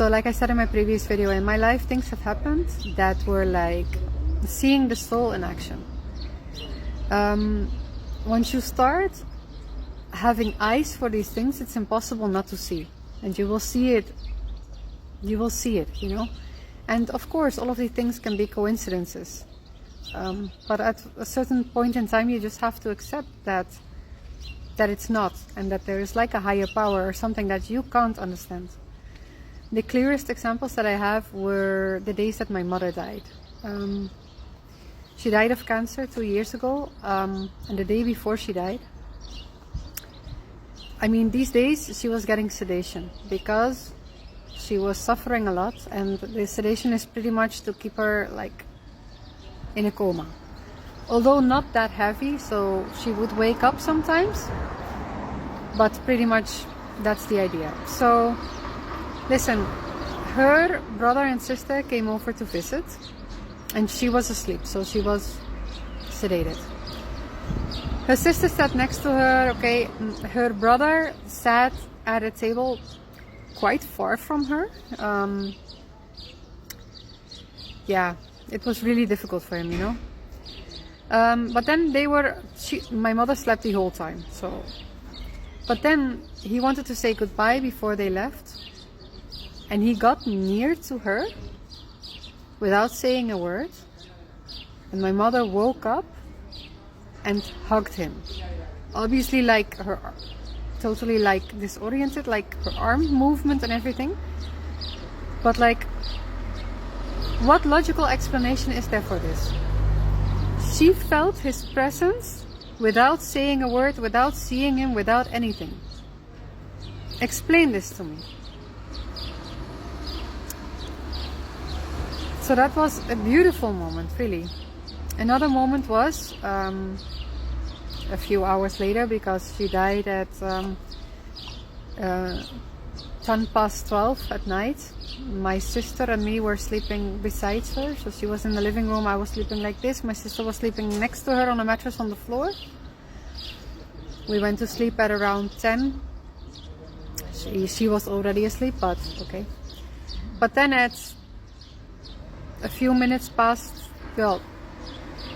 So like I said in my previous video, in my life things have happened that were like seeing the soul in action. Once you start having eyes for these things, it's impossible not to see, and you will see it, you know. And of course all of these things can be coincidences, but at a certain point in time you just have to accept that it's not, and that there is like a higher power or something that you can't understand. The clearest examples that I have were the days that my mother died. She died of cancer 2 years ago, and the day before she died, I mean, these days she was getting sedation because she was suffering a lot, and the sedation is pretty much to keep her like in a coma. Although not that heavy, so she would wake up sometimes, but pretty much that's the idea. So listen, her brother and sister came over to visit, and she was asleep, so she was sedated. Her sister sat next to her, okay. Her brother sat at a table quite far from her. Yeah, it was really difficult for him, you know. But then my mother slept the whole time, so. But then he wanted to say goodbye before they left, and he got near to her without saying a word, and my mother woke up and hugged him. Obviously like her, totally like disoriented, like her arm movement and everything. But like, what logical explanation is there for this? She felt his presence without saying a word, without seeing him, without anything. Explain this to me. So that was a beautiful moment, really. Another moment was a few hours later, because she died at 12:10 at night. My sister and me were sleeping beside her, so she was in the living room, I was sleeping like this, my sister was sleeping next to her on a mattress on the floor. We went to sleep at around 10. She was already asleep, but okay. But then at a few minutes past, well,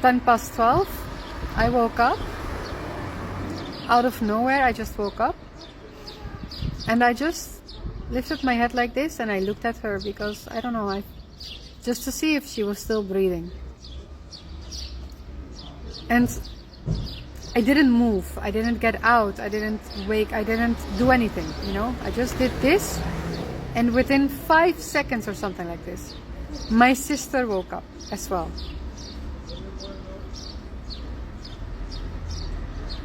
12:10, I woke up. Out of nowhere, I just woke up. And I just lifted my head like this, and I looked at her because, I don't know, just to see if she was still breathing. And I didn't move, I didn't get out, I didn't wake, I didn't do anything, you know. I just did this, and within 5 seconds or something like this, my sister woke up as well.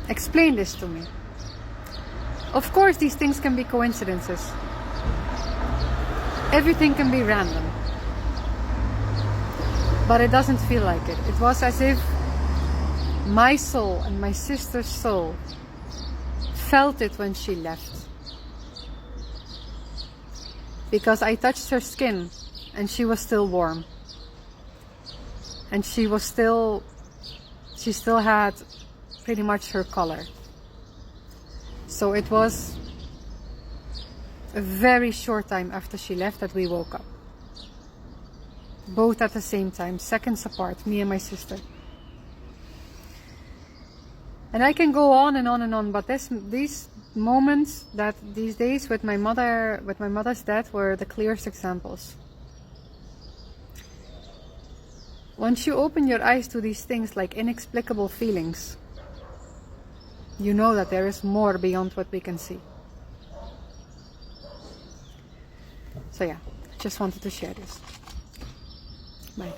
Explain this to me. Of course, these things can be coincidences. Everything can be random. But it doesn't feel like it. It was as if my soul and my sister's soul felt it when she left. Because I touched her skin and she was still warm. And she still had pretty much her color. So it was a very short time after she left that we woke up. Both at the same time, seconds apart, me and my sister. And I can go on and on and on, but these moments, these days with my mother's death were the clearest examples. Once you open your eyes to these things like inexplicable feelings, you know that there is more beyond what we can see. So yeah, just wanted to share this. Bye.